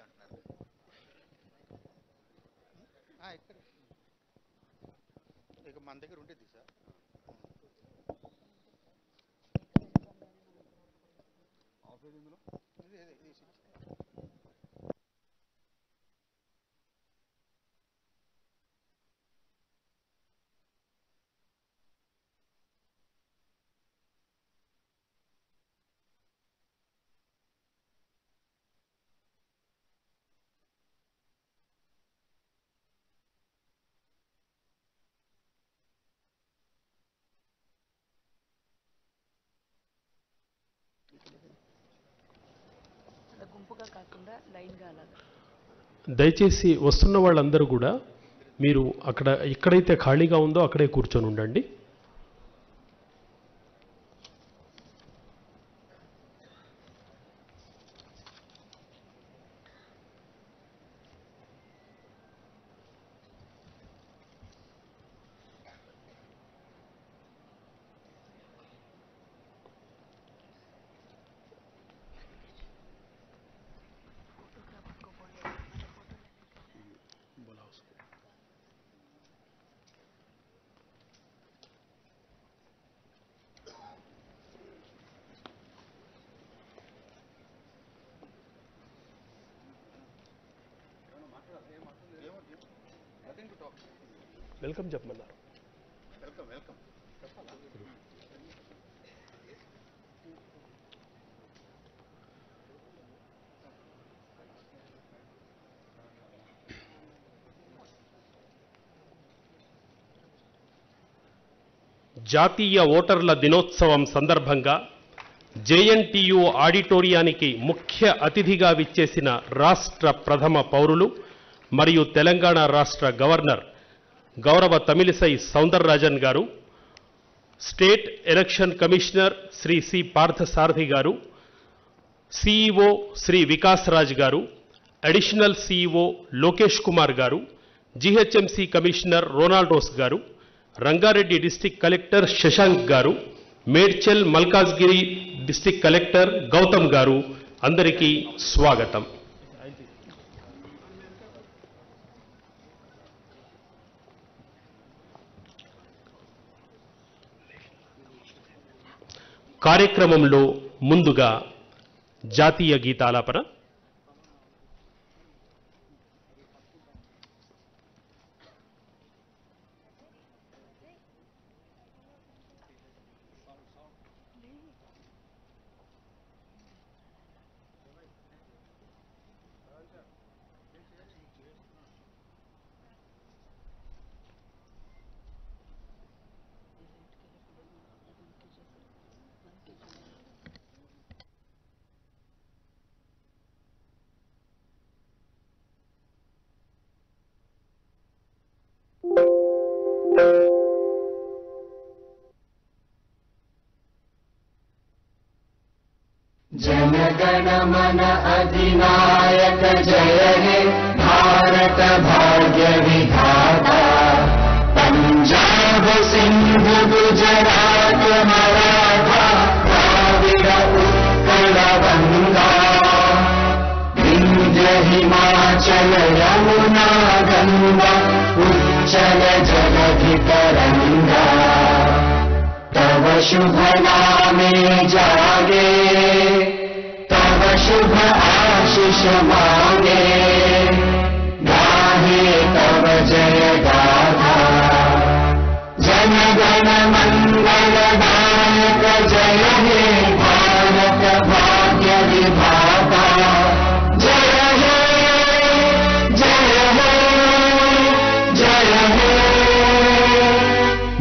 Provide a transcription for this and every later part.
అంటున్నారు. ఇక్కడ ఇక మన దగ్గర ఉండేది సార్. దయచేసి వస్తున్న వాళ్ళందరూ కూడా మీరు అక్కడ ఎక్కడైతే ఖాళీగా ఉందో అక్కడే కూర్చొని ఉండండి. వెల్కమ్ చెప్పమన్నారు. వెల్కమ్ వెల్కమ్ జాతీయ ఓటర్ల దినోత్సవం సందర్భంగా జేఎన్టీయూ ఆడిటోరియానికి ముఖ్య అతిథిగా విచ్చేసిన రాష్ట్ర ప్రథమ పౌరులు మరియు తెలంగాణ రాష్ట్ర గవర్నర్ గౌరవ తమిళిసై సౌందరరాజన్ గారు, state election commissioner Shri C Parthasarathy గారు, సిఇఓ శ్రీ వికాస్ రాజ్ గారు, అడిషనల్ సిఇఓ లోకేష్ కుమార్ గారు, జిహెచ్ఎంసి కమిషనర్ రోనాల్డోస్ గారు, రంగారెడ్డి డిస్టిక్ కలెక్టర్ శశాంక్ గారు, మేడ్చల్ మల్కాజ్గిరి డిస్టిక్ కలెక్టర్ గౌతమ్ గారు, అందరికీ స్వాగతం. కార్యక్రమంలో ముందుగా జాతీయ గీతాలాపన. जनगण मन अधिनायक जय हे भारत भाग्य विधाता पंजाब सिंध गुजरात मराठा द्राविड़ उत्कल गंगा विंध्य हिमाचल यमुना गंगा उच्चल जलधि तरंगा तव शुभ नामे जागे तव शुभ आशीष मांगे गाहे तव जय गाथा जन गण मंगल दायक जय हे भारत भाग्य विधाता जय हे जय हे जय हे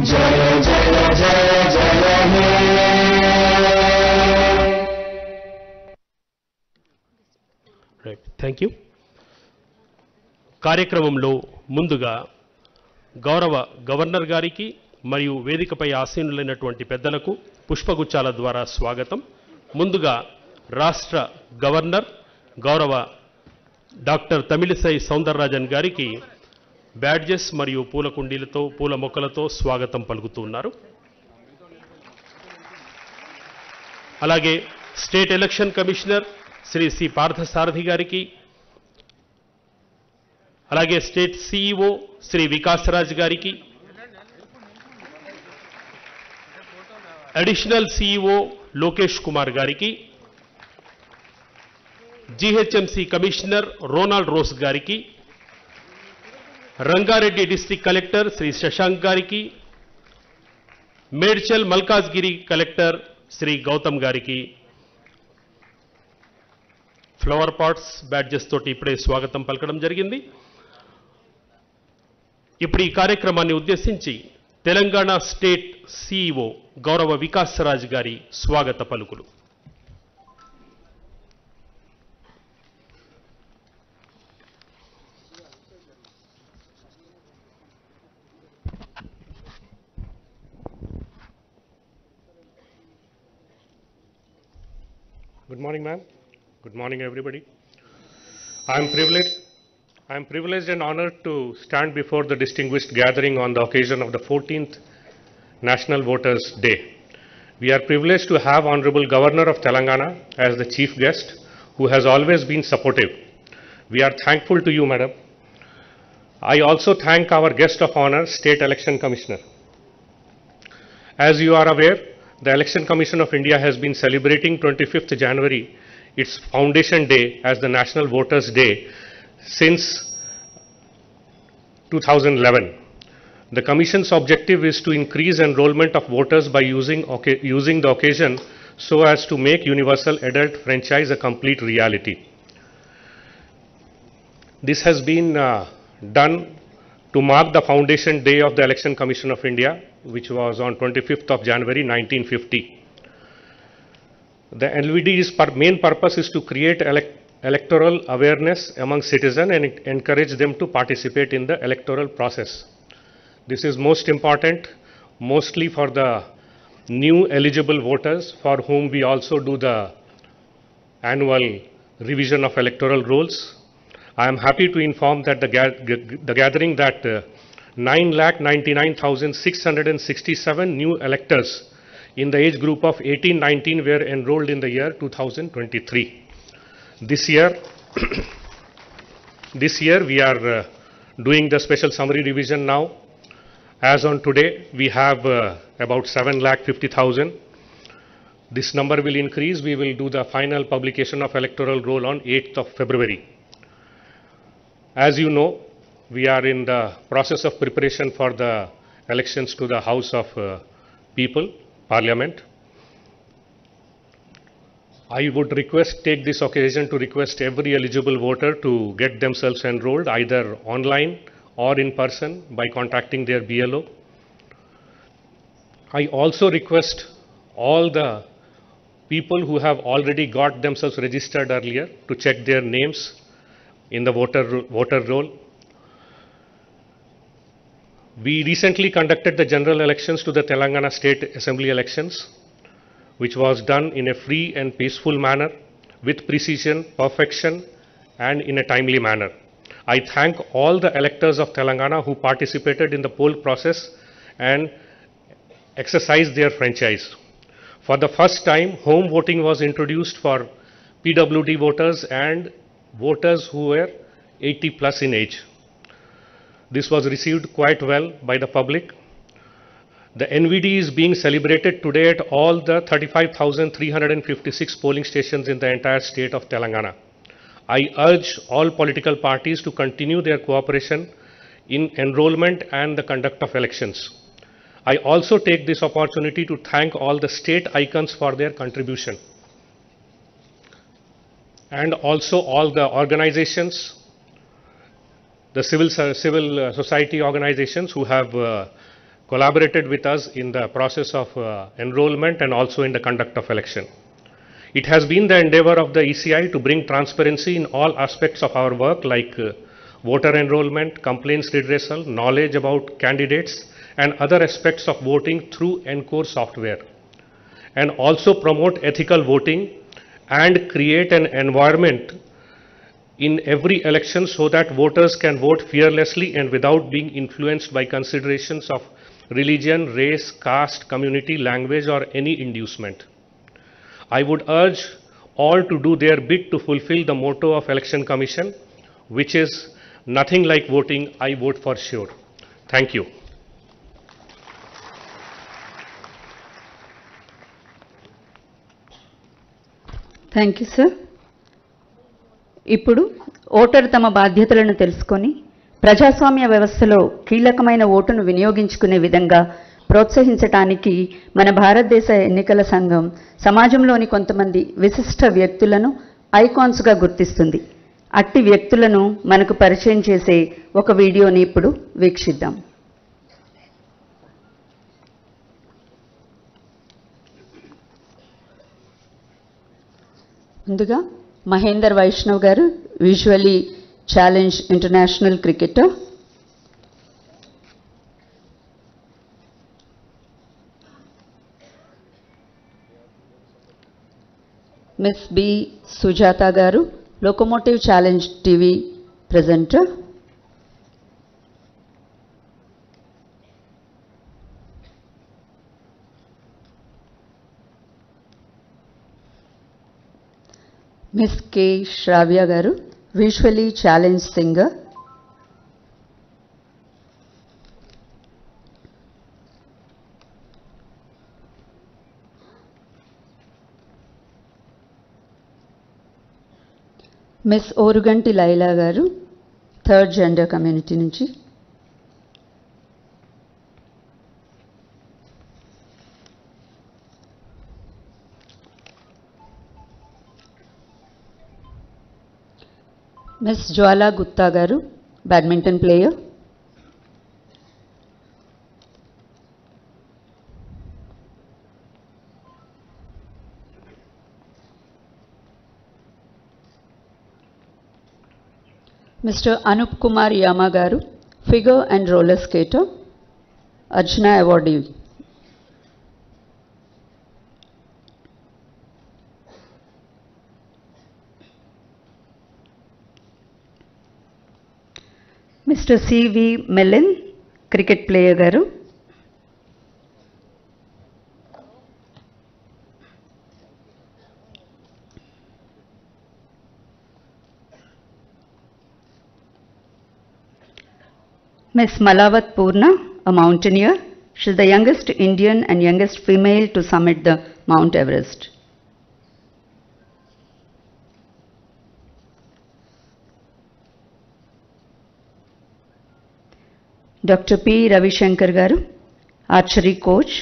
जय जय जय जय हे. Thank you. కార్యక్రమంలో ముందుగా గౌరవ గవర్నర్ గారికి మరియు వేదికపై ఆసీనులైనటువంటి పెద్దలకు పుష్పగుచ్చాల ద్వారా స్వాగతం. ముందుగా రాష్ట్ర గవర్నర్ గౌరవ డాక్టర్ తమిళిసై సౌందరరాజన్ గారికి బ్యాడ్జెస్ మరియు పూల కుండీలతో పూల మొక్కలతో స్వాగతం పలుకుతున్నారు. అలాగే state election commissioner Shri C Parthasarathy గారికి, అలాగే స్టేట్ సిఇఓ శ్రీ వికాస్ రాజ్ గారికి, అడిషనల్ సిఇఓ లోకేష్ కుమార్ గారికి, జీహెచ్ఎంసీ కమిషనర్ రోనాల్డ్ రోస్ గారికి, రంగారెడ్డి డిస్ట్రిక్ట్ కలెక్టర్ శ్రీ శశాంక్ గారికి, మేడ్చల్ మల్కాజ్గిరి కలెక్టర్ శ్రీ గౌతమ్ గారికి ఫ్లవర్ పాట్స్ బ్యాడ్జెస్ తోటి ఇప్పుడే స్వాగతం పలకడం జరిగింది. ఇప్పుడు ఈ కార్యక్రమాన్ని ఉద్దేశించి తెలంగాణ స్టేట్ సిఇఓ గౌరవ వికాస్ రాజ్ గారి స్వాగత పలుకులు. Good morning, ma'am. Good morning, everybody. I am privileged and honored to stand before the distinguished gathering on the occasion of the 14th National Voters' Day. We are privileged to have Honorable Governor of Telangana as the chief guest, who has always been supportive. We are thankful to you, madam. I also thank our guest of honor, State Election Commissioner. As you are aware, the Election Commission of India has been celebrating 25th January, its foundation day, as the National Voters' Day since 2011. The Commission's objective is to increase enrollment of voters by using the occasion so as to make universal adult franchise a complete reality. This has been done to mark the foundation day of the Election Commission of India, which was on 25th of January 1950. The LVD's main purpose is to create electoral awareness among citizens and encourage them to participate in the electoral process. This is most important, mostly for the new eligible voters, for whom we also do the annual revision of electoral rolls. I am happy to inform that the gathering that 9,99,667 new electors in the age group of 18-19 were enrolled in the year 2023. This year we are doing the special summary revision now. As on today, we have about 7,50,000. This number will increase. We will do the final publication of electoral roll on 8th of February. As you know, we are in the process of preparation for the elections to the House of People, Parliament. I would take this occasion to request every eligible voter to get themselves enrolled either online or in person by contacting their BLO. I also request all the people who have already got themselves registered earlier to check their names in the voter roll. We recently conducted the general elections to the Telangana State Assembly elections, which was done in a free and peaceful manner, with precision, perfection, and in a timely manner. I thank all the electors of Telangana who participated in the poll process and exercised their franchise. For the first time, home voting was introduced for PWD voters and voters who were 80 plus in age. This was received quite well by the public. The NVD is being celebrated today at all the 35,356 polling stations in the entire state of Telangana. I urge all political parties to continue their cooperation in enrollment and the conduct of elections. I also take this opportunity to thank all the state icons for their contribution, and also all the organizations, the civil society organizations who have collaborated with us in the process of enrollment and also in the conduct of election. It has been the endeavor of the ECI to bring transparency in all aspects of our work, like voter enrollment, complaints redressal, knowledge about candidates, and other aspects of voting through ENCORE software, and also promote ethical voting and create an environment in every election so that voters can vote fearlessly and without being influenced by considerations of religion, race, caste, community, language, or any inducement. I would urge all to do their bit to fulfill the motto of Election Commission, which is Nothing like voting, I vote for sure. Thank you. Thank you sir. ఇప్పుడు voter తమ బాధ్యతలను తెలుసుకొని ప్రజాస్వామ్య వ్యవస్థలో కీలకమైన ఓటును వినియోగించుకునే విధంగా ప్రోత్సహించటానికి మన భారతదేశ ఎన్నికల సంఘం సమాజంలోని కొంతమంది విశిష్ట వ్యక్తులను ఐకాన్స్గా గుర్తిస్తుంది. అట్టి వ్యక్తులను మనకు పరిచయం చేసే ఒక వీడియోని ఇప్పుడు వీక్షిద్దాం. ముందుగా Mahender Vaishnav garu, visually challenge international cricketer. Miss B Sujatha garu, locomotive challenge TV presenter. Miss K Shravya garu, visually challenge singer. Miss Oruganti Laila garu, third gender community నుంచి. Miss Jwala Gupta garu, badminton player. Mister Anoop Kumar Yama garu, figure and roller skater, Arjuna awardee. Mister CV Melin, cricket player garu. Miss Malawat Purna, a mountaineer. She is the youngest Indian and youngest female to summit the Mount Everest. Dr. P. Ravishankar garu, archery coach.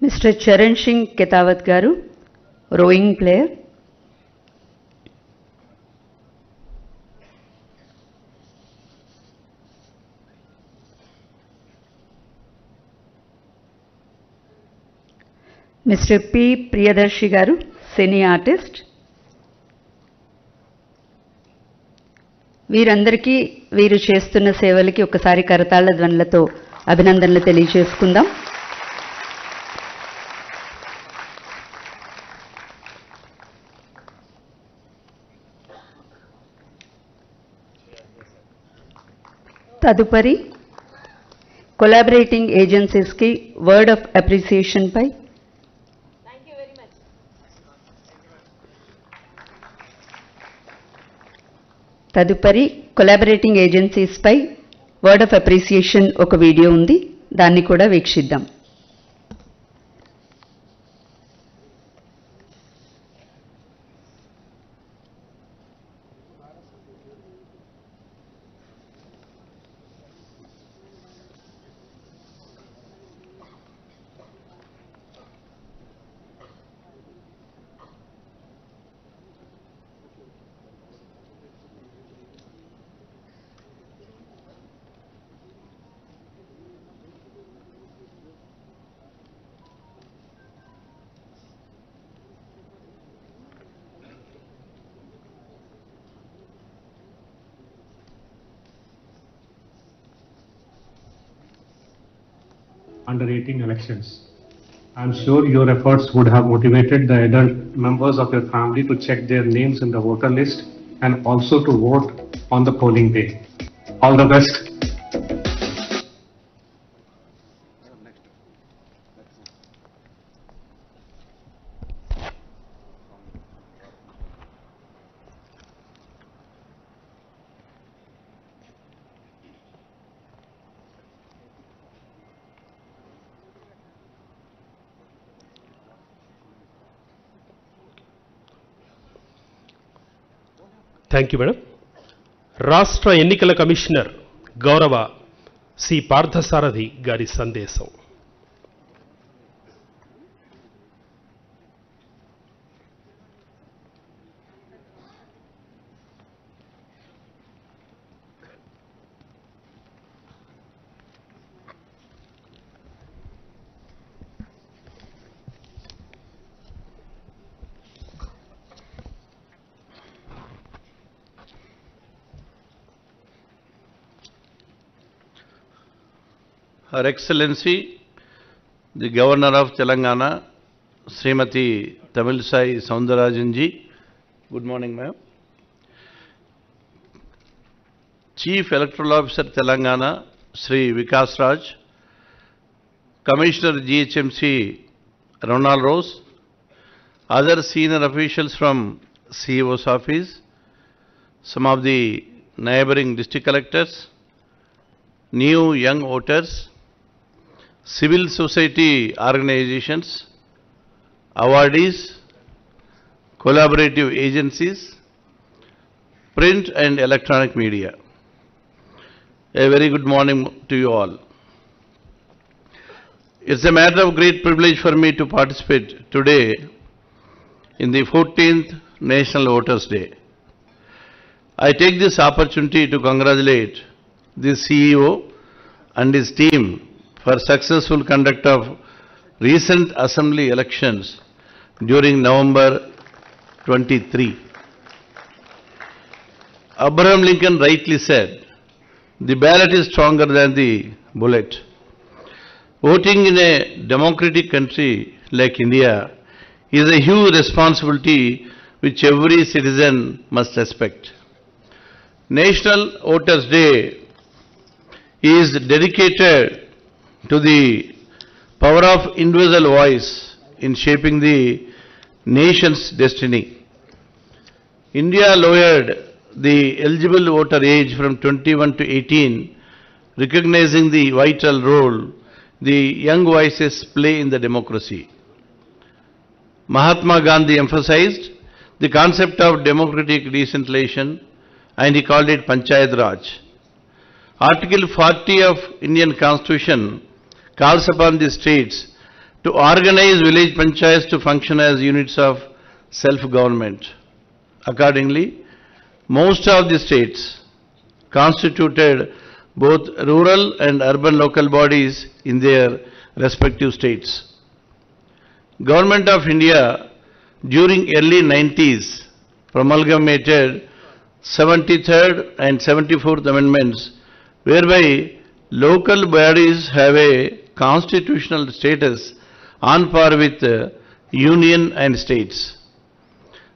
Mr. Charan Singh Ketawat garu, rowing player. Mr. P. Priyadarshi garu, cine artist. వీరందరికీ వీరు చేస్తున్న సేవలకి ఒకసారి కరతాళ ధ్వనులతో అభినందనలు తెలియజేసుకుందాం. తదుపరి collaborating ఏజెన్సీస్కి word of appreciation పై word of appreciation ఒక వీడియో ఉంది, దాన్ని కూడా వీక్షిద్దాం. Under 18 elections. I am sure your efforts would have motivated the adult members of your family to check their names in the voter list and also to vote on the polling day. All the best. Thank you madam. రాష్ట్ర ఎన్నికల commissioner గౌరవ C Parthasarathi గారి సందేశం. Her Excellency, the Governor of Telangana, Srimati Tamilisai Soundarajanji. Good morning, ma'am. Chief Electoral Officer Telangana, Sri Vikas Raj, Commissioner GHMC Ronald Rose, other senior officials from CEO's office, some of the neighboring district collectors, new young voters, civil society organizations, awardees, collaborative agencies, print and electronic media. A very good morning to you all. It's a matter of great privilege for me to participate today in the 14th National Voters' Day. I take this opportunity to congratulate the CEO and his team for successful conduct of recent assembly elections during November 23. Abraham Lincoln rightly said, "The ballot is stronger than the bullet." Voting in a democratic country like India is a huge responsibility which every citizen must respect. National Voters' Day is dedicated to the power of individual voice in shaping the nation's destiny. India lowered the eligible voter age from 21 to 18, recognizing the vital role the young voices play in the democracy. Mahatma Gandhi emphasized the concept of democratic decentralization and he called it Panchayat Raj. Article 40 of Indian Constitution calls upon the states to organize village panchayats to function as units of self-government. Accordingly, most of the states constituted both rural and urban local bodies in their respective states. Government of India during early 90s promulgated 73rd and 74th amendments whereby local bodies have a constitutional status on par with union and states.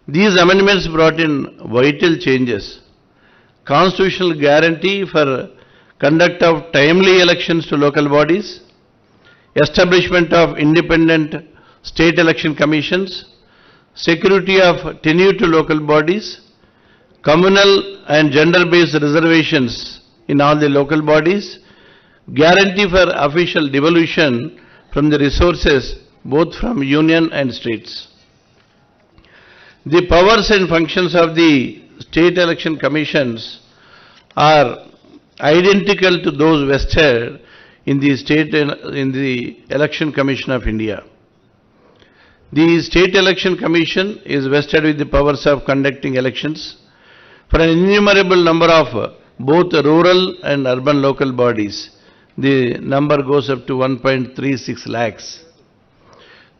These amendments brought in vital changes. Constitutional guarantee for conduct of timely elections to local bodies, establishment of independent state election commissions, security of tenure to local bodies, communal and gender-based reservations in all the local bodies, guarantee for official devolution from the resources both from union and states. The powers and functions of the state election commissions are identical to those vested in the Election Commission of India. The State Election Commission is vested with the powers of conducting elections for an innumerable number of both rural and urban local bodies. The number goes up to 1.36 lakhs.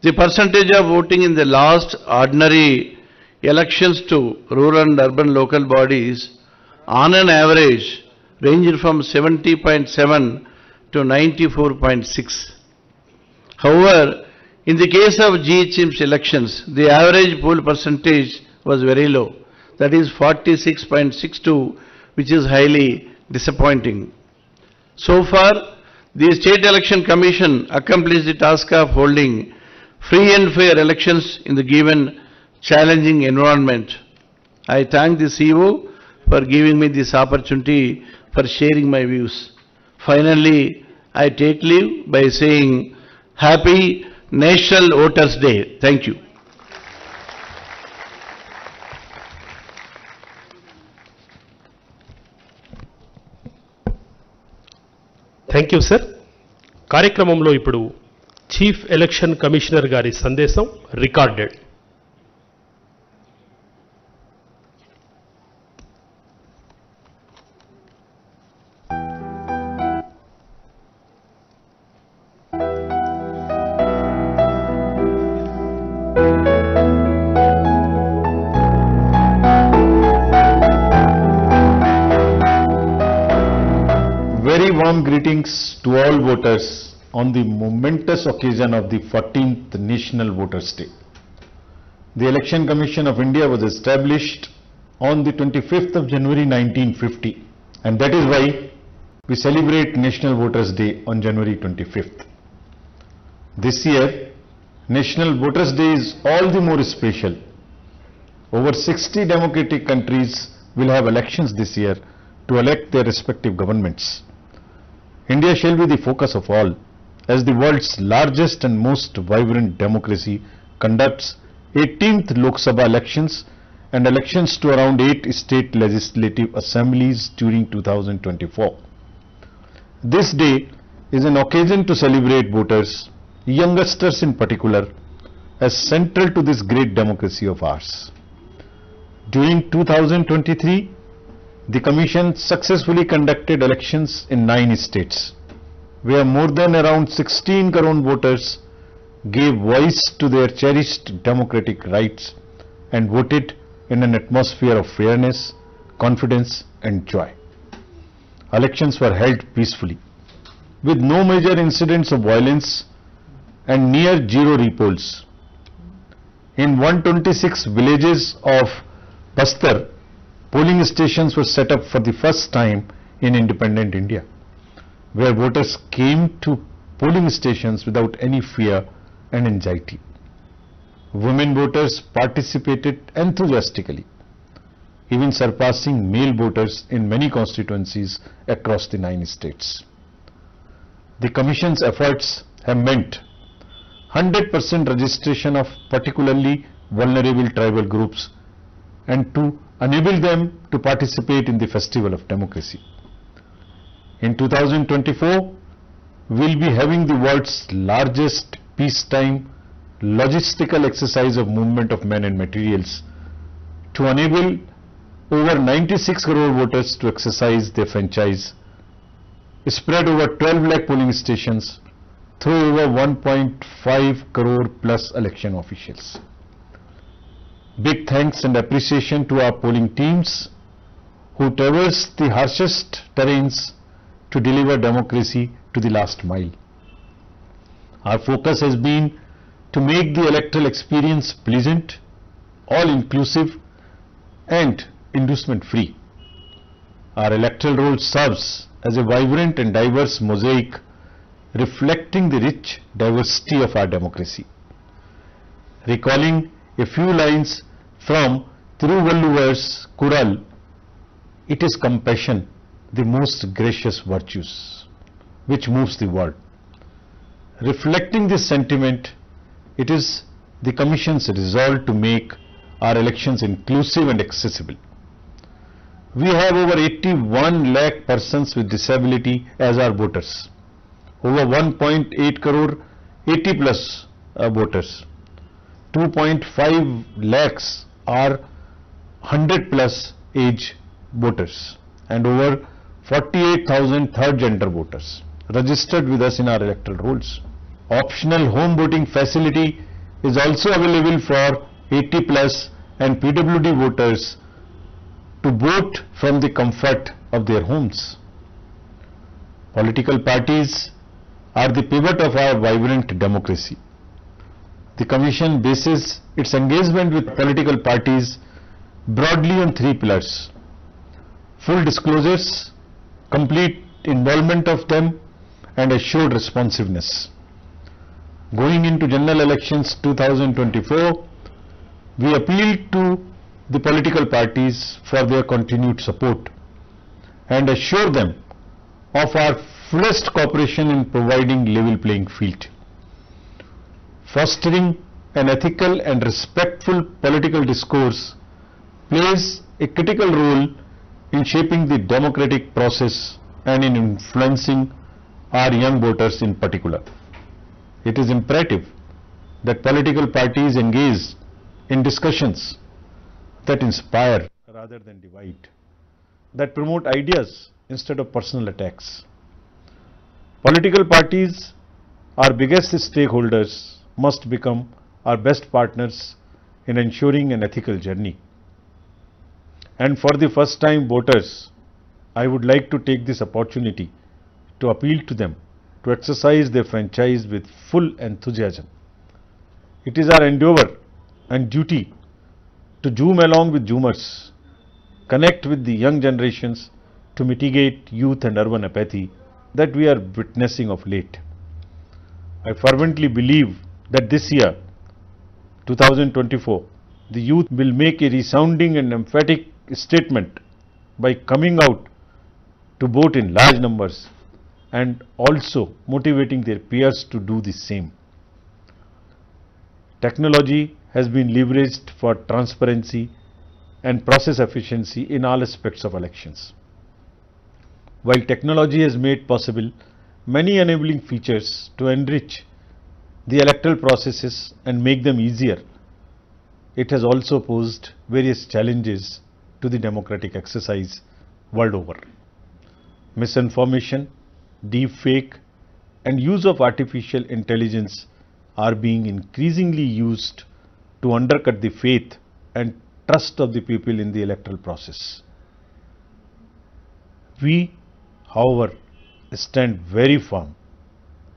The percentage of voting in the last ordinary elections to rural and urban local bodies on an average ranged from 70.7 to 94.6. However, in the case of GHMC elections, the average poll percentage was very low, that is 46.62, which is highly disappointing. So far, the State Election Commission accomplished the task of holding free and fair elections in the given challenging environment. I thank the CEO for giving me this opportunity for sharing my views. Finally, I take leave by saying Happy National Voters' Day. Thank you. Thank you sir. కార్యక్రమంలో ఇప్పుడు chief election commissioner గారి సందేశం recorded. Very warm greetings to all voters on the momentous occasion of the 14th National Voters' Day. The Election Commission of India was established on the 25th of January 1950, and that is why we celebrate National Voters' Day on January 25th. This year, National Voters' Day is all the more special. Over 60 democratic countries will have elections this year to elect their respective governments. India shall be the focus of all, as the world's largest and most vibrant democracy conducts 18th Lok Sabha elections and elections to around 8 state legislative assemblies during 2024. This day is an occasion to celebrate voters, youngsters in particular, as central to this great democracy of ours. During 2023, the Commission successfully conducted elections in 9 states, where more than around 16 crore voters gave voice to their cherished democratic rights and voted in an atmosphere of fairness, confidence and joy. Elections were held peacefully, with no major incidents of violence and near zero repolls. In 126 villages of Bastar, polling stations were set up for the first time in independent India, where voters came to polling stations without any fear and anxiety. Women voters participated enthusiastically, even surpassing male voters in many constituencies across the 9 states. The Commission's efforts have meant 100% registration of particularly vulnerable tribal groups and to enable them to participate in the festival of democracy. In 2024, we'll be having the world's largest peacetime logistical exercise of movement of men and materials to enable over 96 crore voters to exercise their franchise, spread over 12 lakh polling stations through over 1.5 crore plus election officials. Big thanks and appreciation to our polling teams who traverse the harshest terrains to deliver democracy to the last mile. Our focus has been to make the electoral experience pleasant, all-inclusive and inducement-free. Our electoral roll serves as a vibrant and diverse mosaic reflecting the rich diversity of our democracy. Recalling a few lines from Thiruvalluvar's Kural, it is compassion, the most gracious virtues, which moves the world. Reflecting this sentiment, it is the Commission's resolve to make our elections inclusive and accessible. We have over 81 lakh persons with disability as our voters, over 1.8 crore 80 plus voters. 2.5 lakhs are 100 plus age voters and over 48,000 third gender voters registered with us in our electoral rolls. Optional home voting facility is also available for 80 plus and PWD voters to vote from the comfort of their homes. Political parties are the pivot of our vibrant democracy. The Commission bases its engagement with political parties broadly on 3 pillars: full disclosures, complete involvement of them, and assured responsiveness. Going into general elections 2024, we appeal to the political parties for their continued support and assure them of our fullest cooperation in providing level playing field. Fostering an ethical and respectful political discourse plays a critical role in shaping the democratic process and in influencing our young voters in particular. It is imperative that political parties engage in discussions that inspire rather than divide, that promote ideas instead of personal attacks. Political parties, our biggest stakeholders, must become our best partners in ensuring an ethical journey. And for the first time voters, I would like to take this opportunity to appeal to them to exercise their franchise with full enthusiasm. It is our endeavor and duty to zoom along with zoomers, connect with the young generations to mitigate youth and urban apathy that we are witnessing of late. I fervently believe that this year, 2024, the youth will make a resounding and emphatic statement by coming out to vote in large numbers and also motivating their peers to do the same. Technology has been leveraged for transparency and process efficiency in all aspects of elections. While technology has made possible many enabling features to enrich the electoral processes and make them easier, it has also posed various challenges to the democratic exercise world over. Misinformation, deepfake, and use of artificial intelligence are being increasingly used to undercut the faith and trust of the people in the electoral process. We, however, stand very firm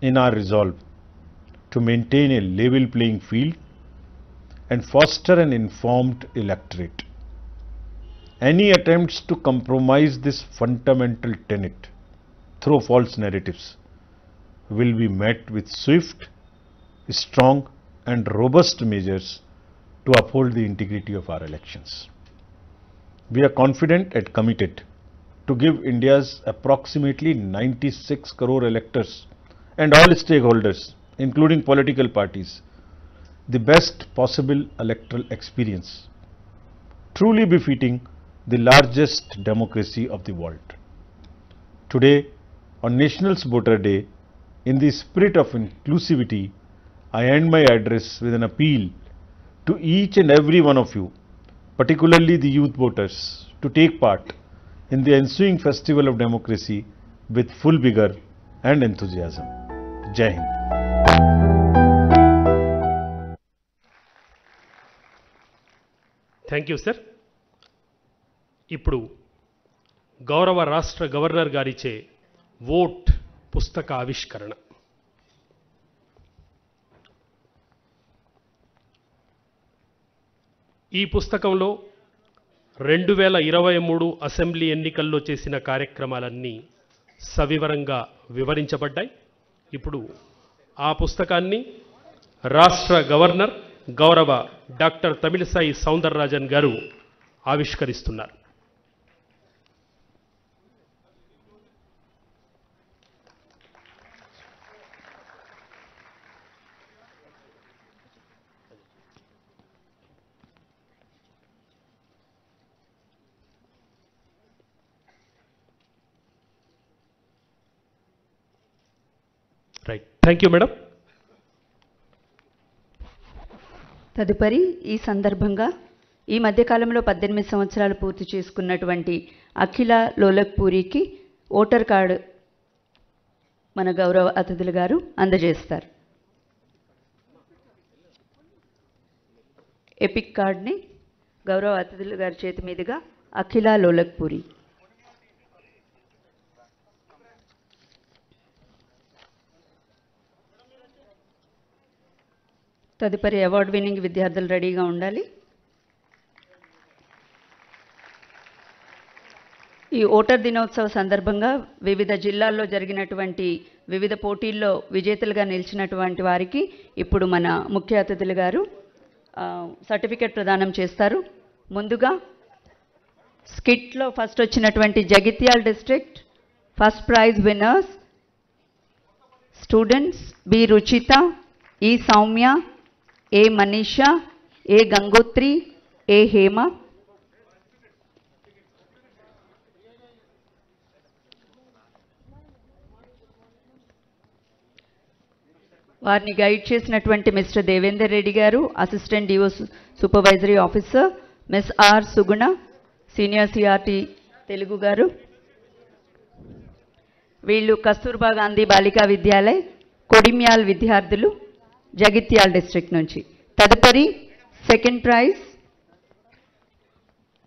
in our resolve to maintain a level playing field and foster an informed electorate. Any attempts to compromise this fundamental tenet through false narratives will be met with swift, strong and robust measures to uphold the integrity of our elections. We are confident and committed to give India's approximately 96 crore electors and all stakeholders, including political parties, the best possible electoral experience, truly befitting the largest democracy of the world. Today, on National Voter Day, in the spirit of inclusivity, I end my address with an appeal to each and every one of you, particularly the youth voters, to take part in the ensuing festival of democracy with full vigor and enthusiasm. Jai Hind. Thank you sir. ఇప్పుడు గౌరవ రాష్ట్ర governor గారిచే vote పుస్తక ఆవిష్కరణ. ఈ పుస్తకంలో 2023 assembly ఎన్నికల్లో చేసిన కార్యక్రమాలన్నీ సవివరంగా వివరించబడ్డాయి. ఇప్పుడు ఆ పుస్తకాన్ని రాష్ట్ర గవర్నర్ గౌరవ డాక్టర్ తమిళిసై సౌందరరాజన్ గారు ఆవిష్కరిస్తున్నారు. Right, thank you madam. తదుపరి ఈ సందర్భంగా ఈ మధ్యకాలంలో 18 సంవత్సరాలు పూర్తి చేసుకున్నటువంటి అఖిల లోలక్పూరికి ఓటర్ కార్డు మన గౌరవ అతిథులు గారు అందజేస్తారు. ఎపిక్ కార్డ్ని గౌరవ అతిథులు గారి చేతి మీదుగా అఖిల లోలక్పూరి. తదుపరి అవార్డు విన్నింగ్ విద్యార్థులు రెడీగా ఉండాలి. ఈ ఓటర్ దినోత్సవ సందర్భంగా వివిధ జిల్లాల్లో జరిగినటువంటి వివిధ పోటీల్లో విజేతలుగా నిలిచినటువంటి వారికి ఇప్పుడు మన ముఖ్య అతిథులు గారు సర్టిఫికెట్ ప్రదానం చేస్తారు. ముందుగా స్కిట్లో ఫస్ట్ వచ్చినటువంటి Jagtial district first prize winners students B Ruchitha, E Soumya, ఏ మనీషా, ఏ గంగోత్రి, ఏ హేమ. వారిని గైడ్ చేసినటువంటి mister Devender Reddy garu, assistant DO supervisory officer, miss R Suguna, senior CRT Telugu garu. వీళ్ళు కస్తూర్బా గాంధీ బాలికా విద్యాలయ్ కొడిమ్యాల్ విద్యార్థులు, జగిత్యాల డిస్ట్రిక్ట్ నుంచి. తదుపరి second prize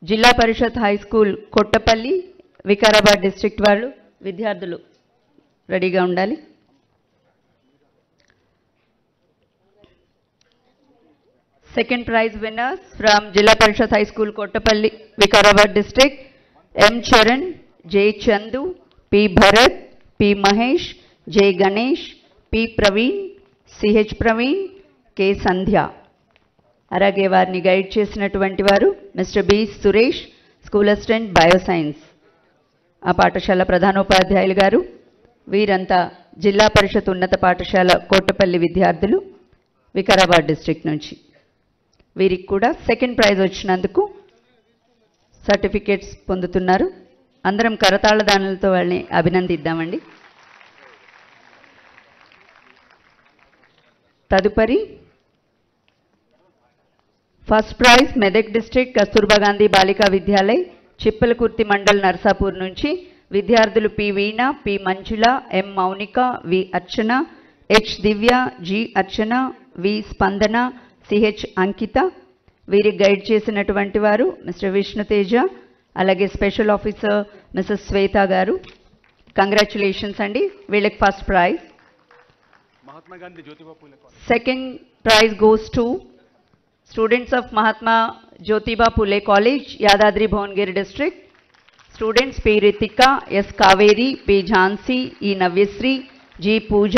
Zilla Parishad high school Kottapalli, Vikarabad district వాళ్ళు. విద్యార్థులు రెడీగా ఉండాలి. Second prize winners from Jilla Parishad High School, Kottapalli, Vikarabad District, M. Charan, J. Chandu, P. Bharat, P. Mahesh, J. Ganesh, P. Praveen, C. H. Praveen, K. Sandhya. అలాగే వారిని guide చేసినటువంటి వారు mister B. Suresh, school assistant bioscience, ఆ పాఠశాల ప్రధానోపాధ్యాయులు గారు. వీరంతా జిల్లా పరిషత్ ఉన్నత పాఠశాల కోటపల్లి విద్యార్థులు, వికారాబాద్ డిస్ట్రిక్ట్ నుంచి. వీరికి కూడా సెకండ్ ప్రైజ్ వచ్చినందుకు సర్టిఫికేట్స్ పొందుతున్నారు. అందరం కరతాళదానులతో వాళ్ళని అభినందిద్దామండి. తదుపరి first prize Medak district Kasturba Gandhi Balika Vidyalay, Chippalakurthi mandal, Narsapur నుంచి విద్యార్థులు P. Veena, P. Manjula, M. Mounika, V. Archana, H. Divya, G. Archana, V. Spandana, CH. అంకిత. వీరికి గైడ్ చేసినటువంటి వారు మిస్టర్ విష్ణుతేజ, అలాగే స్పెషల్ ఆఫీసర్ మిసెస్ శ్వేత గారు. కంగ్రాచులేషన్స్ అండి, వీళ్ళకి first prize. Second prize goes to students of Mahatma Jyotiba Phule college, Yadadri Bhuvanagiri district. Students P. Ritika, S. Kaveri, P. Jhansi, E. Navyasri, G. Pooja,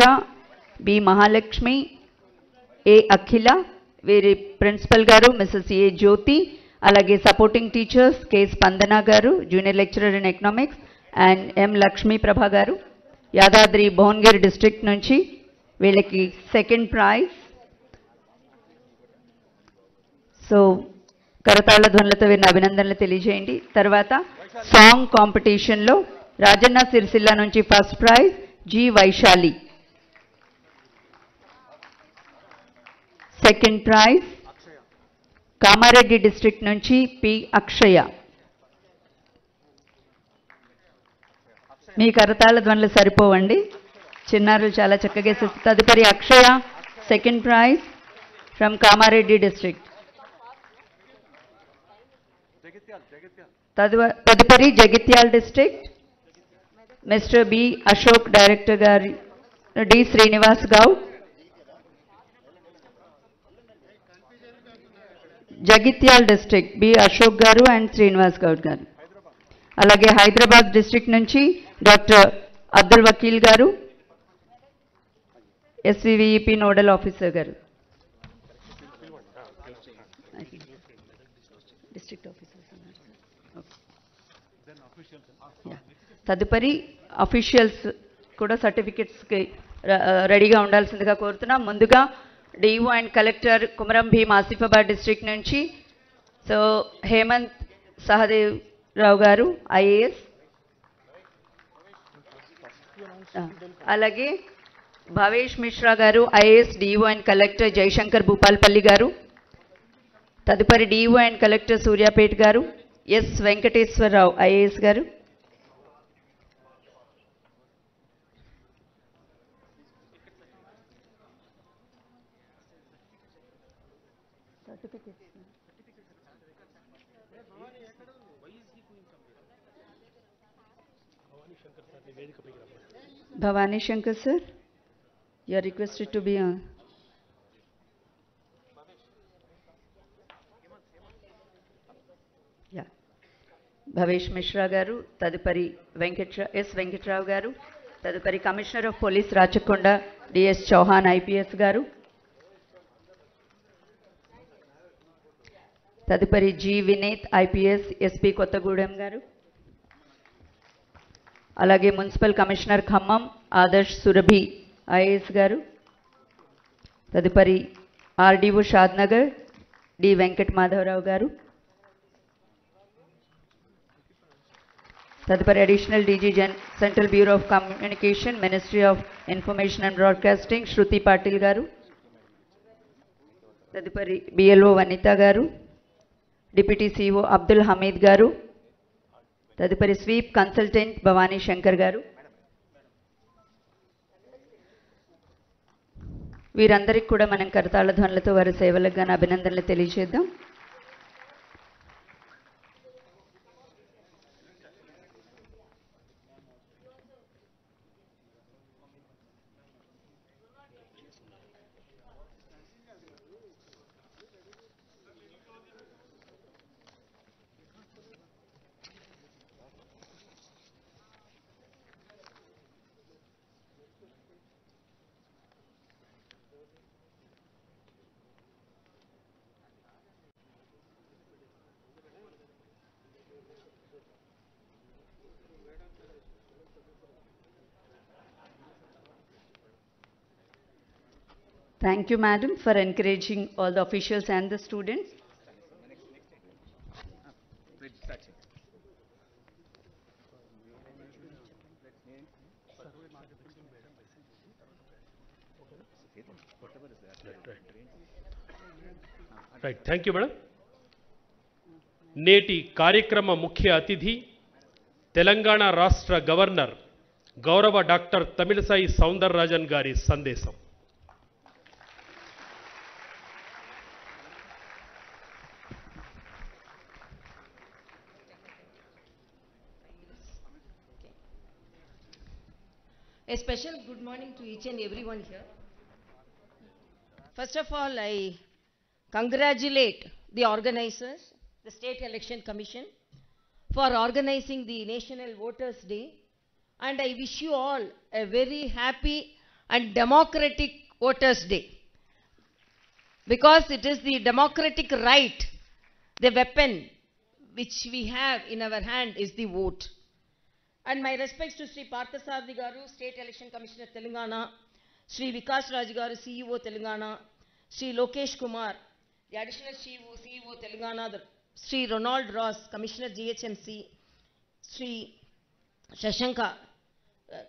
B. Mahalakshmi, A. Akhila. వీరి principal గారు Mrs ఏ. జ్యోతి, అలాగే supporting teachers K. Spandana garu, junior lecturer in economics, and M. Lakshmi Prabha garu, Yadadri Bhuvanagiri district నుంచి. వీళ్ళకి second prize. So కరతాళ ధ్వనులతో వీరిని అభినందనలు తెలియజేయండి. తర్వాత సాంగ్ కాంపిటీషన్లో రాజన్న సిరిసిల్ల నుంచి first prize G. Vaishali. Second prize Kamareddy district నుంచి పి. అక్షయ. మీ కరతాళ ధ్వనులు సరిపోవండి, చిన్నారులు చాలా చక్కగా వేసేస్తారు. తదుపరి Akshaya second prize from Kamareddy district. తదుపరి Jagtial district Mister B. Ashok, director garu D. Srinivas Goud. Jagtial district B. Ashok garu and Srinivas Goud garu. అలాగే హైదరాబాద్ డిస్ట్రిక్ట్ నుంచి doctor Abdul Wakeel garu, SVEEP nodal officer garu. District officer. తదుపరి అఫీషియల్స్ కూడా సర్టిఫికెట్స్కి రెడీగా ఉండాల్సిందిగా కోరుతున్నాం. ముందుగా DO and collector Kumaram Bheem Asifabad district నుంచి సో హేమంత్ సహదేవ్ రావు గారు ఐఏఎస్, అలాగే Bhavesh Mishra garu IAS DO and collector Jayashankar Bhupalpally garu. తదుపరి DO and collector Suryapet garu S Venkateswararao IAS garu. Bhavani Shankar sir, you are requested to be on. Yeah. Bhavesh Mishra garu, తదుపరి ఎస్ వెంకట్రావు గారు, తదుపరి commissioner of police Rachakonda DS Chauhan IPS garu, తదుపరి G. Vineeth IPS SP Kothagudem garu, అలాగే municipal commissioner Khammam Adarsh Surabhi IAS garu, తదుపరి RDO Shadnagar D. Venkat Madhavarao garu, తదుపరి additional DG central bureau of communication, ministry of information and broadcasting Shruti Patil garu. తదుపరి BLO వనిత గారు, deputy CEO Abdul Hamid గారు. తదుపరి స్వీప్ కన్సల్టెంట్ భవానీ శంకర్ గారు. వీరందరికీ కూడా మనం కరతాళ ధ్వనులతో వారి సేవలకు గాను అభినందనలు తెలియజేద్దాం. Thank you, madam, for encouraging all the officials and the students. Right, thank you madam. నేటి కార్యక్రమ ముఖ్య అతిథి తెలంగాణ రాష్ట్ర గవర్నర్ గౌరవ డాక్టర్ తమిళిసై సౌందరరాజన్ గారి సందేశం. A special good morning to each and everyone here. First of all, I congratulate the organizers, the State Election Commission, for organizing the National Voters' Day, and I wish you all a very happy and democratic Voters' Day, because it is the democratic right, the weapon which we have in our hand is the vote. And my respects to Sri Parthasarathi Garu, State Election Commissioner Telangana, Sri Vikas Raj Garu, CEO Telangana, Sri Lokesh Kumar, the Additional CEO Telangana, Sri Ronald Ross, Commissioner GHMC, Sri Shashanka,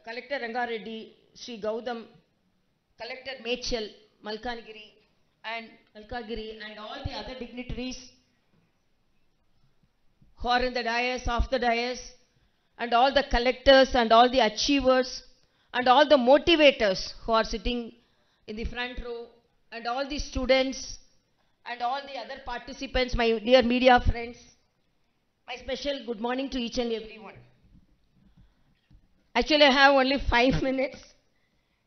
Collector Rangareddy, Sri Gaudam, Collector Mechal, Malkagiri, and all the other dignitaries who are in the dais, off the dais, and all the collectors and all the achievers and all the motivators who are sitting in the front row, and all the students and all the other participants, my dear media friends, my special good morning to each and everyone. Actually, I have only 5 minutes,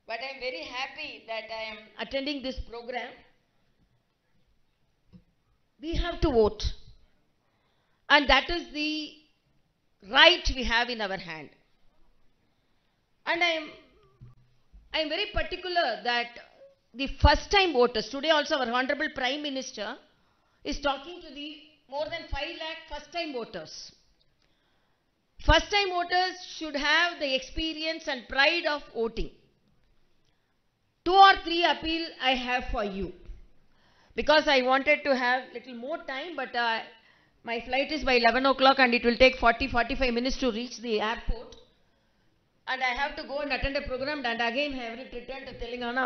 but I am very happy that I am attending this program. We have to vote, and that is the right we have in our hand. And I am very particular that the first time voters, today also our Honorable Prime Minister is talking to the more than 5 lakh first time voters. First time voters should have the experience and pride of voting. 2 or 3 appeal I have for you, because I wanted to have little more time, but my flight is by 11 o'clock and it will take 40-45 minutes to reach the airport. And I have to go and attend a program, and again I have to return to Telangana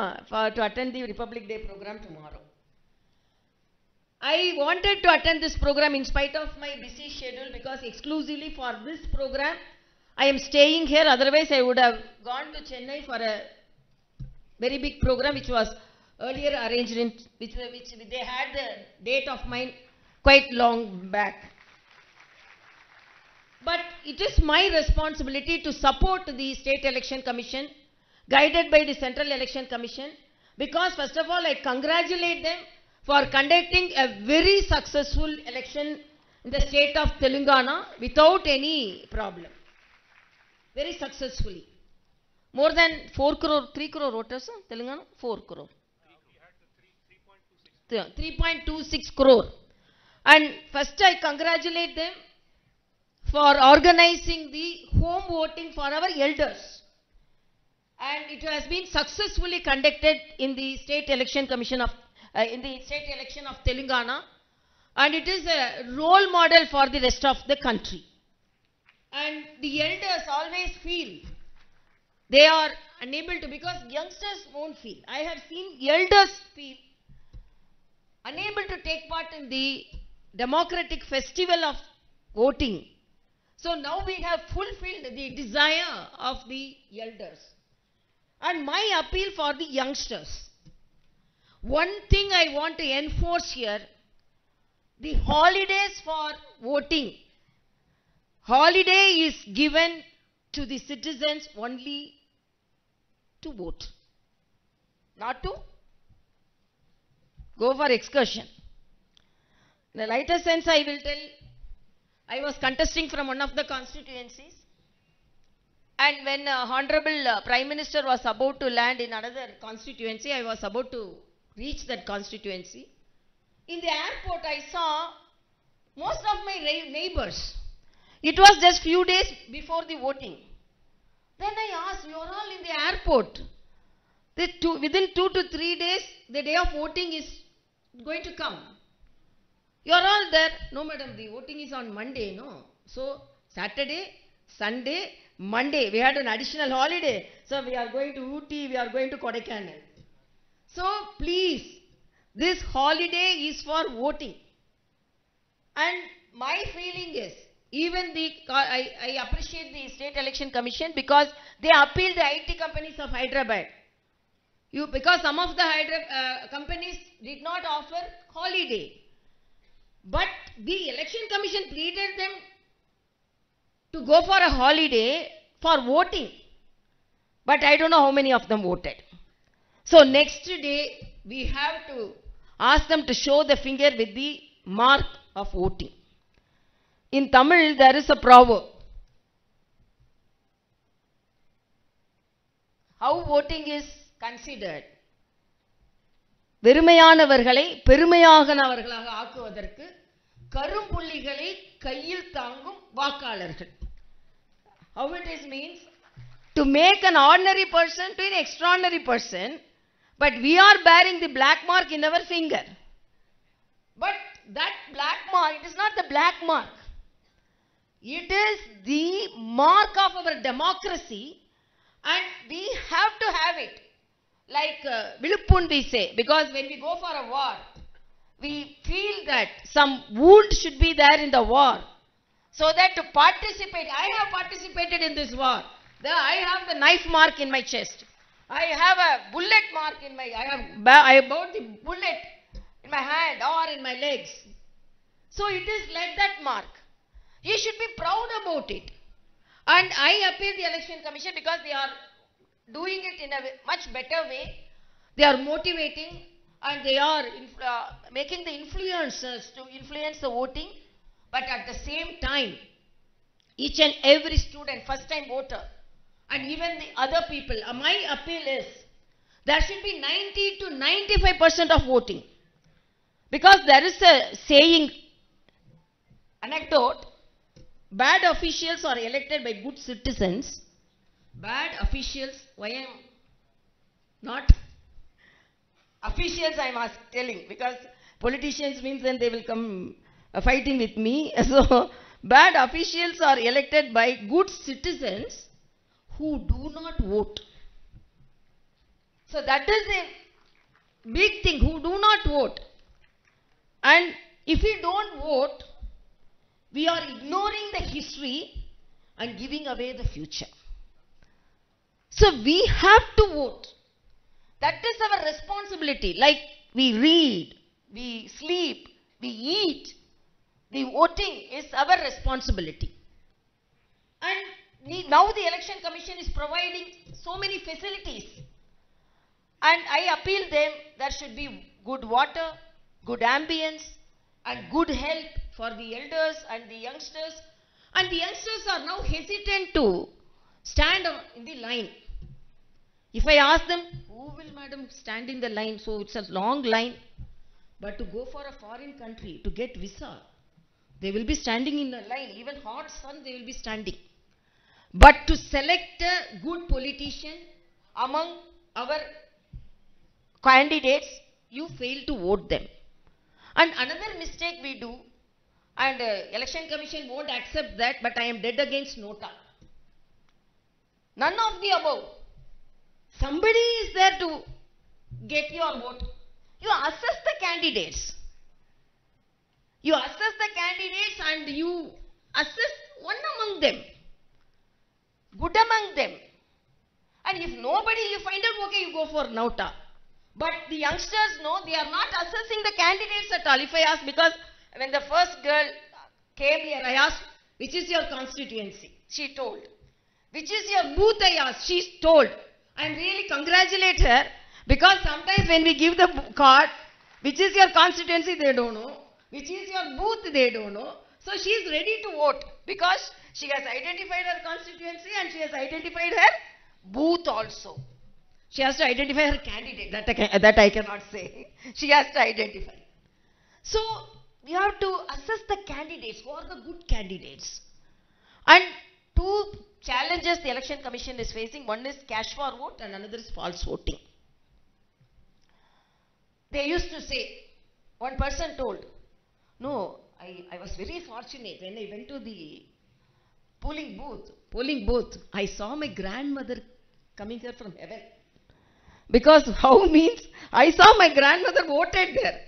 to attend the Republic Day program tomorrow. I wanted to attend this program in spite of my busy schedule, because exclusively for this program I am staying here. Otherwise I would have gone to Chennai for a very big program which was earlier arranged in, which they had the date of mine quite long back. But it is my responsibility to support the State Election Commission, guided by the Central Election Commission, because first of all I congratulate them for conducting a very successful election in the state of Telangana without any problem. Very successfully. More than 3 crore voters, Telangana, 4 crore. 3.26 crore. And first I congratulate them for organizing the home voting for our elders. And it has been successfully conducted in the State Election Commission of, in the State Election of Telangana. And it is a role model for the rest of the country. And the elders always feel they are unable to, because youngsters won't feel. I have seen elders feel unable to take part in the democratic festival of voting. So now we have fulfilled the desire of the elders. And my appeal for the youngsters. One thing I want to enforce here, the holidays for voting. Holiday is given to the citizens only to vote, not to go for excursion. In a lighter sense, I will tell, I was contesting from one of the constituencies, and when Honorable Prime Minister was about to land in another constituency, I was about to reach that constituency. In the airport, I saw most of my neighbors. It was just few days before the voting. Then I asked, you are all in the airport. Within 2 to 3 days, the day of voting is going to come. You are all there. No, madam, the voting is on Monday, no. So, Saturday, Sunday, Monday, we had an additional holiday. So, we are going to Ooty, we are going to Kodaikanal. So, please, this holiday is for voting. And my feeling is, even I appreciate the State Election Commission because they appealed the IT companies of Hyderabad. Because some of the companies did not offer holiday. But the Election Commission pleaded them to go for a holiday for voting. But I don't know how many of them voted. So next day, we have to ask them to show the finger with the mark of voting. In Tamil, there is a proverb. How voting is considered. வெறுமையானவர்களை பெருமையானவர்களாக ஆக்குவதற்கு கரும்புள்ளிகளை கையில் தாங்கும் வாக்காளர்கள். How it is means to make an ordinary person to an extraordinary person, but we are bearing the black mark in our finger. But that black mark, it is not the black mark. It is the mark of our democracy, and we have to have it. Like Viluppun we say, because when we go for a war, we feel that some wound should be there in the war. So that to participate, I have participated in this war. I have the knife mark in my chest. I have a bullet mark in my, I bought the bullet in my hand or in my legs. So it is like that mark. You should be proud about it. And I appeal the Election Commission because they are doing it in a much better way. They are motivating and they are making the influencers to influence the voting. But at the same time, each and every student, first time voter, and even the other people, my appeal is, there should be 90 to 95% of voting. Because there is a saying, anecdote, bad officials are elected by good citizens. Bad officials, why I am not officials I am telling, because politicians means then they will come fighting with me. So, bad officials are elected by good citizens who do not vote. So, that is a big thing, who do not vote. And if we don't vote, we are ignoring the history and giving away the future. So we have to vote. That is our responsibility. Like we read, we sleep, we eat. The voting is our responsibility. And now the Election Commission is providing so many facilities. And I appeal them, there should be good water, good ambience, and good health for the elders and the youngsters. And the youngsters are now hesitant to stand in the line. If I ask them, who will madam stand in the line? So it's a long line. But to go for a foreign country, to get visa, they will be standing in a line. Even hot sun, they will be standing. But to select a good politician among our candidates, you fail to vote them. And another mistake we do, And Election Commission won't accept that, but I am dead against Nota. None of the above. Somebody is there to get your vote. You assess the candidates. You assess the candidates and you assess one among them. Good among them. And if nobody, you find out, okay, you go for Nota. But the youngsters know they are not assessing the candidates at all. If I ask, because when the first girl came here, I asked, which is your constituency? She told. Which is your booth? I asked. She told. I really congratulate her, because sometimes when we give the card, which is your constituency, they don't know. Which is your booth, they don't know. So she is ready to vote, because she has identified her constituency and she has identified her booth also. She has to identify her candidate. That I cannot say. She has to identify. So we have to assess the candidates. Who are the good candidates? And two challenges the Election Commission is facing. One is cash for vote and another is false voting. They used to say, one person told, no, I was very fortunate when I went to the polling booth, I saw my grandmother coming here from heaven. Because how means, I saw my grandmother voted there.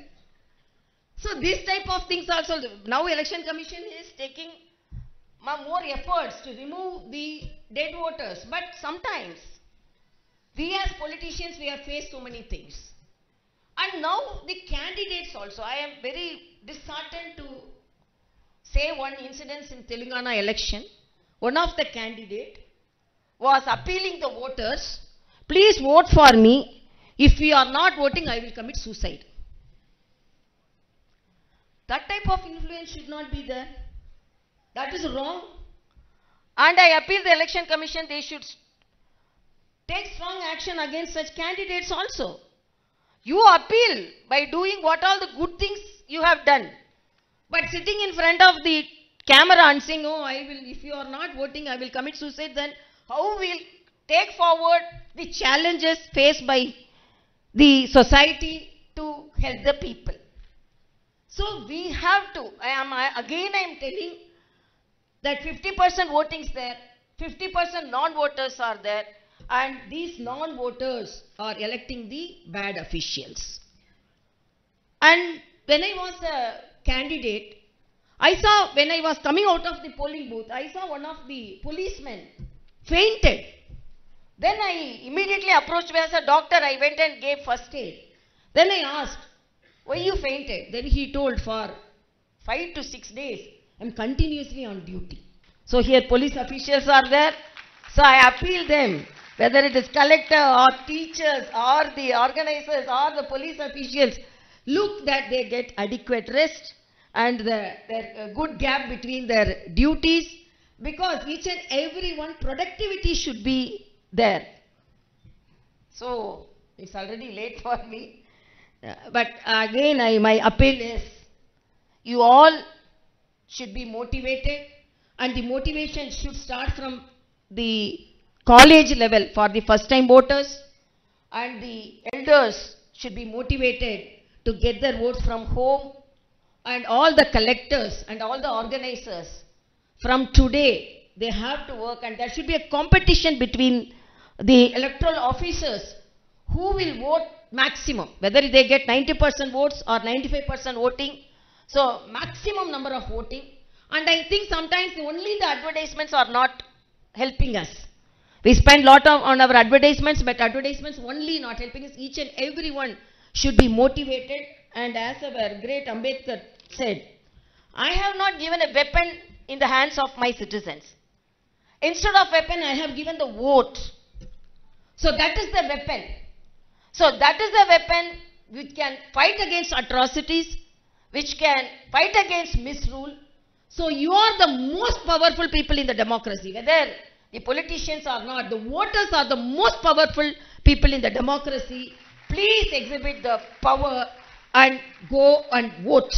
So this type of things also, now Election Commission is taking more efforts to remove the dead voters. But sometimes, we as politicians, we have faced so many things. And now the candidates also, I am very disheartened to say one incident in Telangana election. One of the candidate was appealing the voters, please vote for me. If you are not voting, I will commit suicide. That type of influence should not be there. That is wrong. And I appeal the Election Commission, they should take strong action against such candidates also. You appeal by doing what all the good things you have done. But sitting in front of the camera and saying, oh, I will, if you are not voting, I will commit suicide, then how will take forward the challenges faced by the society to help the people? So we have to, I am telling that 50% voting is there, 50% non-voters are there, and these non-voters are electing the bad officials. And when I was a candidate, I saw, when I was coming out of the polling booth, I saw one of the policemen fainted. Then I immediately approached me as a doctor. I went and gave first aid. Then I asked, why you fainted? Then he told, for 5 to 6 days, I am continuously on duty. So here police officials are there. So I appeal them, whether it is collector or teachers or the organizers or the police officials, look that they get adequate rest and their good gap between their duties, because each and every one productivity should be there. So it's already late for me. But again, my appeal is, you all should be motivated, and the motivation should start from the college level for the first time voters, and the elders should be motivated to get their votes from home, and all the collectors and all the organizers from today, they have to work, and there should be a competition between the electoral officers who will vote maximum, whether they get 90% votes or 95% voting. So maximum number of voting. And I think sometimes only the advertisements are not helping us. We spend lot on our advertisements, but advertisements only not helping us. Each and every one should be motivated. And as our great Ambedkar said, I have not given a weapon in the hands of my citizens. Instead of weapon, I have given the vote. So that is the weapon. So that is the weapon which can fight against atrocities, which can fight against misrule. So you are the most powerful people in the democracy, whether the politicians are not. The voters are the most powerful people in the democracy. Please exhibit the power and go and vote.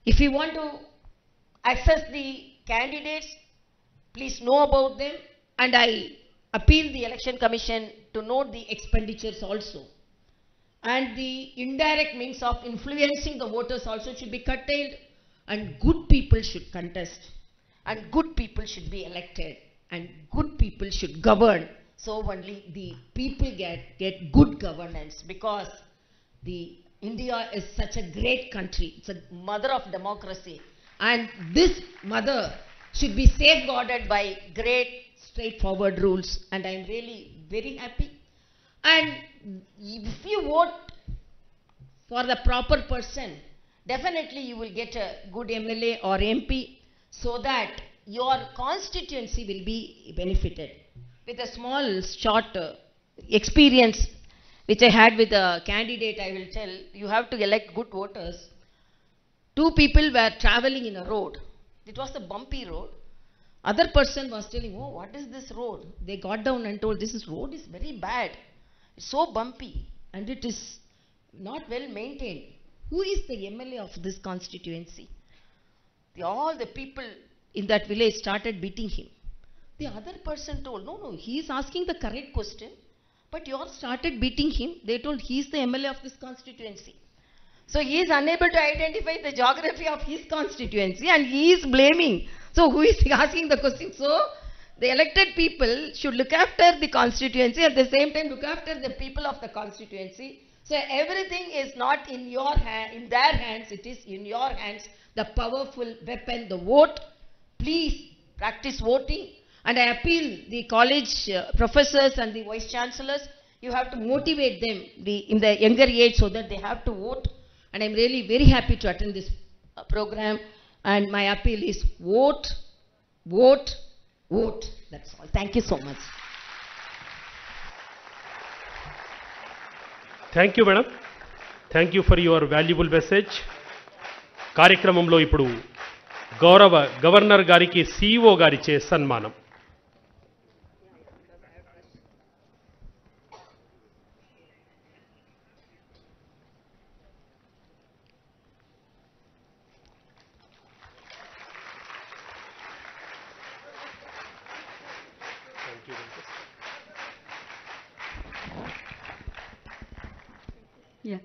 If you want to access the candidates, please know about them, and I appeal the Election Commission to note the expenditures also. And the indirect means of influencing the voters also should be curtailed. and good people should contest, and good people should be elected, and good people should govern. So only the people get good governance, because India is such a great country. It's a mother of democracy, and this mother should be safeguarded by great straightforward rules, and I'm really very happy. And if you vote for the proper person, definitely you will get a good MLA or MP, so that your constituency will be benefited. With a small short experience which I had with a candidate, I will tell, you have to elect good voters. Two people were traveling in a road. It was a bumpy road. Other person was telling, oh, what is this road? They got down and told, this road is very bad. It's so bumpy and it is not well maintained. Who is the MLA of this constituency? All the people in that village started beating him. The other person told, no, he is asking the correct question, but you all started beating him. They told he is the MLA of this constituency. So he is unable to identify the geography of his constituency and he is blaming. So who is asking the question? So the elected people should look after the constituency, at the same time look after the people of the constituency. So everything is not in your hand, in their hands, it is in your hands, the powerful weapon, the vote. Please practice voting. And I appeal the college professors and the vice chancellors, you have to motivate them in the younger age so that they have to vote. And I'm really very happy to attend this program. And my appeal is vote, vote, vote. That's all. Thank you so much. Thank you madam. Thank you for your valuable message. కార్యక్రమంలో ఇప్పుడు గౌరవ governor గారికి CEO గారిచే సన్మానం. Yeah.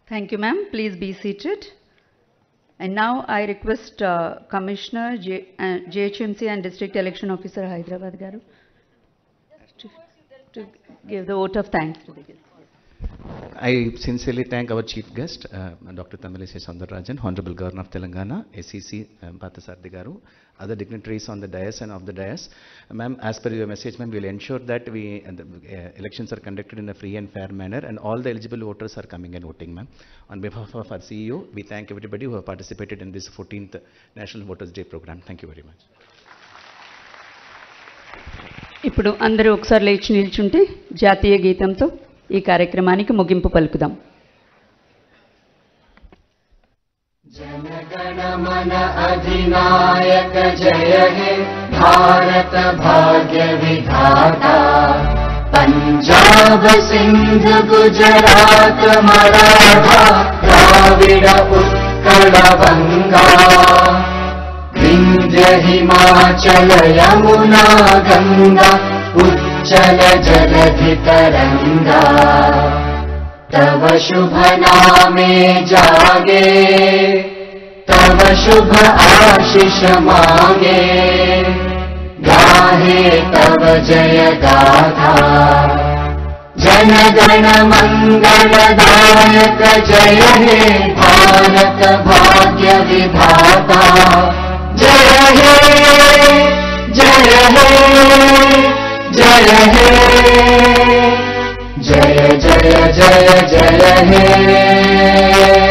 Thank you, ma'am. Please be seated. And now I request Commissioner JHMC and District Election Officer Hyderabad Garu to give the vote of thanks to the guest. I sincerely thank our chief guest, Dr. Tamilisai Soundararajan, Honorable Governor of Telangana, SEC Parthasarathy Garu, other dignitaries on the dais and off the dais. Ma'am, as per your message, ma'am, we will ensure that the elections are conducted in a free and fair manner and all the eligible voters are coming and voting, ma'am. On behalf of our CEO, we thank everybody who have participated in this 14th National Voters Day program. Thank you very much. ఇప్పుడు అందరూ ఒకసారి లేచి నిల్చుంటే జాతీయ గీతంతో ఈ కార్యక్రమానికి ముగింపు పలుకుదాం. जनगण मन अधिनायक जय हे भारत भाग्य विधाता पंजाब सिंध गुजरात मराठा द्राविड उत्कल बंगा विंध्य हिमाचल यमुना गंगा उच्चल जलधि तरंगा तव शुभ नामे जागे तव शुभ आशीष मांगे गाहे तव जय गाथा जनगण मंगलदायक जय हे भारत भाग्य विधाता जय हे जय हे जय हे जय जय जय जय हे